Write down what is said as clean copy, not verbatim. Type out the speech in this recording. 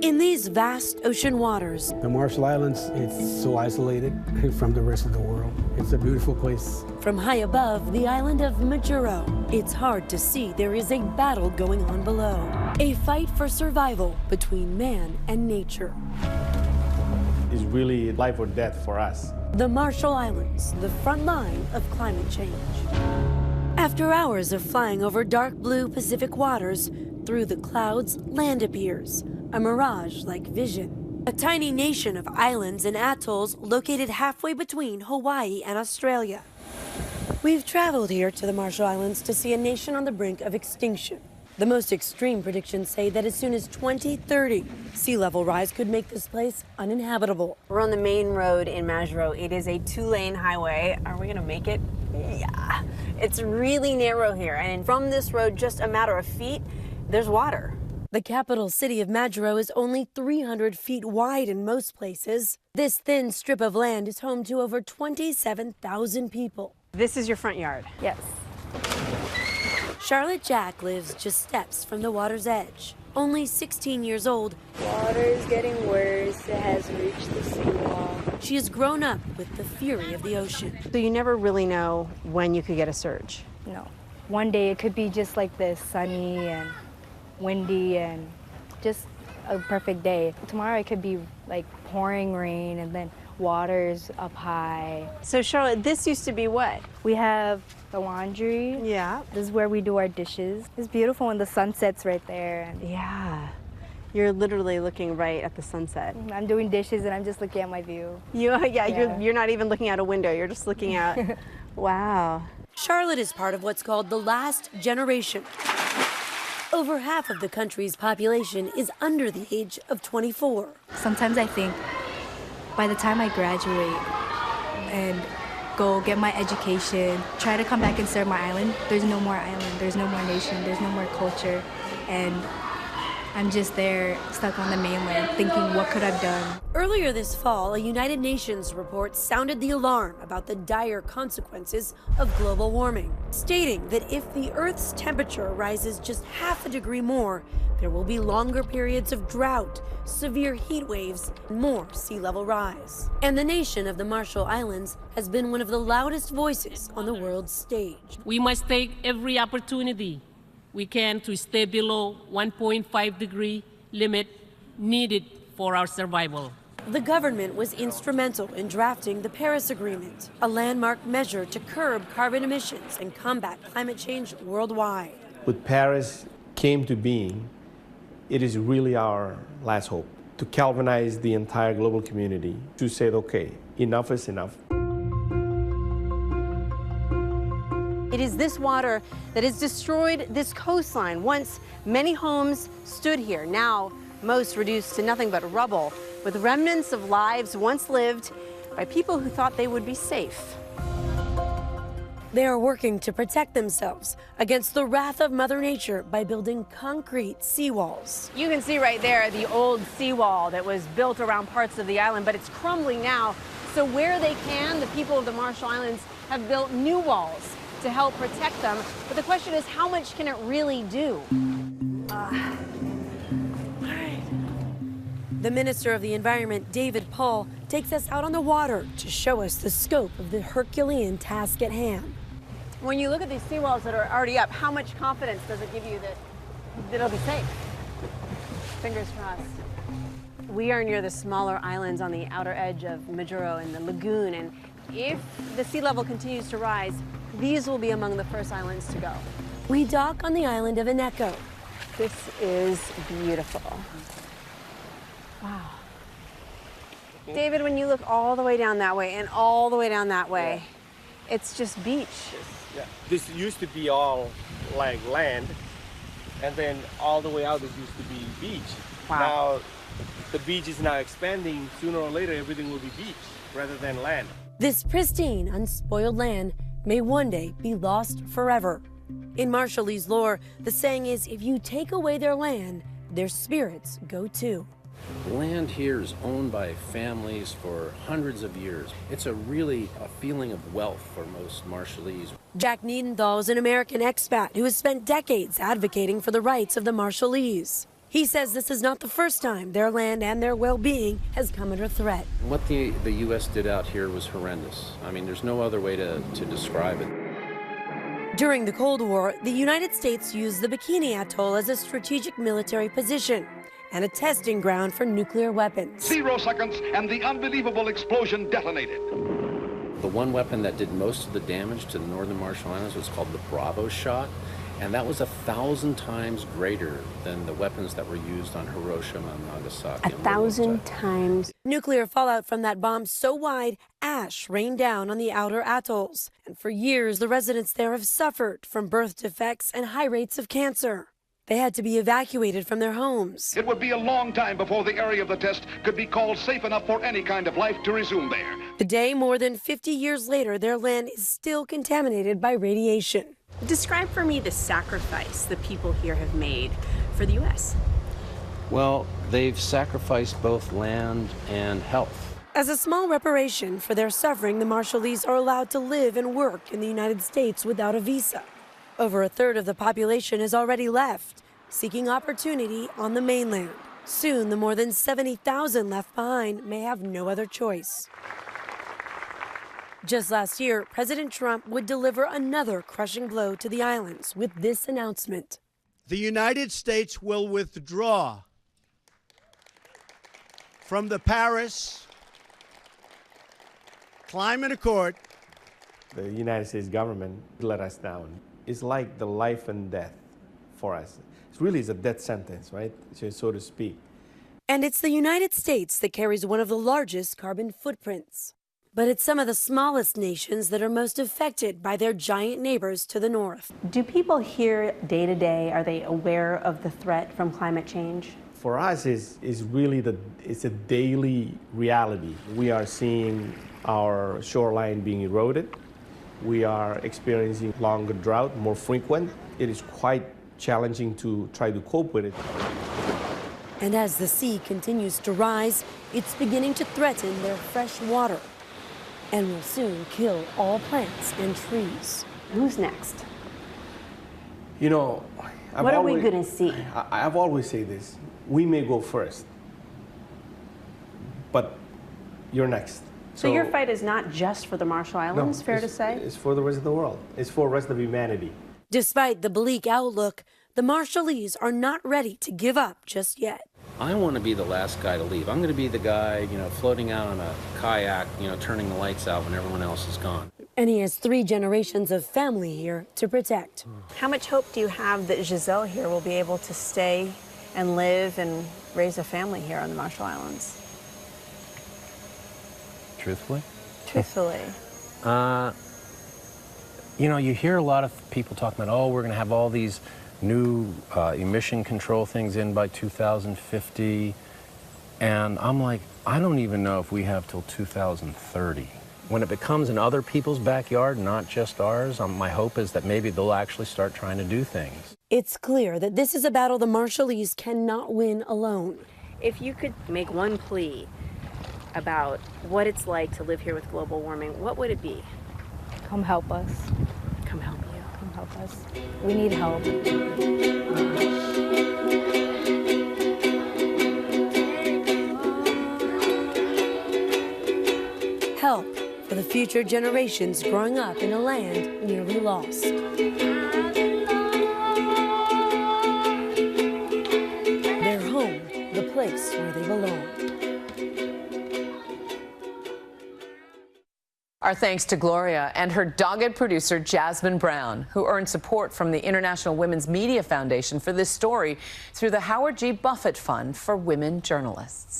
In these vast ocean waters, The Marshall Islands, it's so isolated from the rest of the world. It's a beautiful place. from high above the island of Majuro, it's hard to see there is a battle going on below. A fight for survival between man and nature. It's really life or death for us. The Marshall Islands, the front line of climate change. After hours of flying over dark blue Pacific waters, through the clouds, land appears, a mirage-like vision. A tiny nation of islands and atolls located halfway between Hawaii and Australia. We've traveled here to the Marshall Islands to see a nation on the brink of extinction. The most extreme predictions say that as soon as 2030, sea level rise could make this place uninhabitable. We're on the main road in Majuro. It is a 2-lane highway. Are we gonna make it? Yeah. It's really narrow here, and from this road, just a matter of feet, there's water. The capital city of Majuro is only 300 feet wide in most places. This thin strip of land is home to over 27,000 people. This is your front yard. Yes. Charlotte Jack lives just steps from the water's edge. Only 16 years old, Water is getting worse. It has reached the seawall. she has grown up with the fury of the ocean. So you never really know when you could get a surge. No. One day it could be just like this, sunny and windy and just a perfect day. Tomorrow it could be like pouring rain and then water's up high. So Charlotte, this used to be what? We have the laundry. Yeah. This is where we do our dishes. It's beautiful when the sun sets right there. And Yeah. You're literally looking right at the sunset. I'm doing dishes and I'm just looking at my view. Yeah. You're not even looking out a window. You're just looking out. Wow. Charlotte is part of what's called the last generation. Over half of the country's population is under the age of 24. Sometimes I think by the time I graduate and go get my education, try to come back and serve my island, there's no more island, there's no more nation, there's no more culture. And I'm just there stuck on the mainland thinking, what could I've done? Earlier this fall, a United Nations report sounded the alarm about the dire consequences of global warming, stating that if the Earth's temperature rises just half a degree more, there will be longer periods of drought, severe heat waves, and more sea level rise. And the nation of the Marshall Islands has been one of the loudest voices on the world's stage. We must take every opportunity we can to stay below 1.5 degree limit needed for our survival. The government was instrumental in drafting the Paris Agreement, a landmark measure to curb carbon emissions and combat climate change worldwide. With Paris came to being, it is really our last hope to galvanize the entire global community to say, okay, enough is enough. It is this water that has destroyed this coastline. Once many homes stood here, now most reduced to nothing but rubble, with remnants of lives once lived by people who thought they would be safe. They are working to protect themselves against the wrath of Mother Nature by building concrete seawalls. You can see right there the old seawall that was built around parts of the island, but it's crumbling now. So where they can, the people of the Marshall Islands have built new walls to help protect them. But the question is, how much can it really do? The Minister of the Environment, David Paul, takes us out on the water to show us the scope of the Herculean task at hand. When you look at these seawalls that are already up, how much confidence does it give you that it'll be safe? Fingers crossed. We are near the smaller islands on the outer edge of Majuro and the lagoon, and if the sea level continues to rise, these will be among the first islands to go. We dock on the island of Ineko. This is beautiful. Wow. David, when you look all the way down that way and all the way down that way, it's just beach. Yeah. This used to be all like land, and then all the way out this used to be beach. Wow. Now the beach is now expanding. Sooner or later everything will be beach rather than land. This pristine, unspoiled land may one day be lost forever. In Marshallese lore, the saying is, if you take away their land, their spirits go too. The land here is owned by families for hundreds of years. It's really a feeling of wealth for most Marshallese. Jack Niedenthal is an American expat who has spent decades advocating for the rights of the Marshallese. He says this is not the first time their land and their well-being has come under threat. What the U.S. did out here was horrendous. I mean, there's no other way to describe it. During the Cold War, the United States used the Bikini Atoll as a strategic military position and a testing ground for nuclear weapons. 0 seconds and the unbelievable explosion detonated. The one weapon that did most of the damage to the northern Marshall Islands was called the Bravo shot, and that was 1,000 times greater than the weapons that were used on Hiroshima and Nagasaki. 1,000 times. Nuclear fallout from that bomb so wide, ash rained down on the outer atolls. And for years, the residents there have suffered from birth defects and high rates of cancer. They had to be evacuated from their homes. It would be a long time before the area of the test could be called safe enough for any kind of life to resume there. Today, more than 50 years later, their land is still contaminated by radiation. Describe for me the sacrifice the people here have made for the U.S. Well, they've sacrificed both land and health. As a small reparation for their suffering, the Marshallese are allowed to live and work in the United States without a visa. Over a third of the population has already left, seeking opportunity on the mainland. Soon, the more than 70,000 left behind may have no other choice. Just last year, President Trump would deliver another crushing blow to the islands with this announcement. The United States will withdraw from the Paris Climate Accord. The United States government let us down. It's like the life and death for us. It really is a death sentence, right? So to speak. And it's the United States that carries one of the largest carbon footprints. But it's some of the smallest nations that are most affected by their giant neighbors to the north. Do people here day to day, are they aware of the threat from climate change? For us, it's really it's a daily reality. We are seeing our shoreline being eroded. We are experiencing longer drought, more frequent. It is quite challenging to try to cope with it. And as the sea continues to rise, it's beginning to threaten their fresh water and will soon kill all plants and trees. Who's next? You know, what are we going to see? I've always said this. We may go first, but you're next. So your fight is not just for the Marshall Islands, fair to say? It's for the rest of the world. It's for the rest of humanity. Despite the bleak outlook, the Marshallese are not ready to give up just yet. I want to be the last guy to leave. I'm going to be the guy, floating out on a kayak, turning the lights out when everyone else is gone. And he has 3 generations of family here to protect. How much hope do you have that Giselle here will be able to stay and live and raise a family here on the Marshall Islands? Truthfully? Truthfully. You hear a lot of people talking about, oh, we're going to have all these new emission control things in by 2050. And I'm like, I don't even know if we have till 2030. When it becomes in other people's backyard, not just ours, my hope is that maybe they'll actually start trying to do things. It's clear that this is a battle the Marshallese cannot win alone. If you could make one plea about what it's like to live here with global warming, what would it be? Come help us. Come help you. Come help us. We need help. Help for the future generations growing up in a land nearly lost. Their home, the place where they belong. Our thanks to Gloria and her dogged producer, Jasmine Brown, who earned support from the International Women's Media Foundation for this story through the Howard G. Buffett Fund for Women Journalists.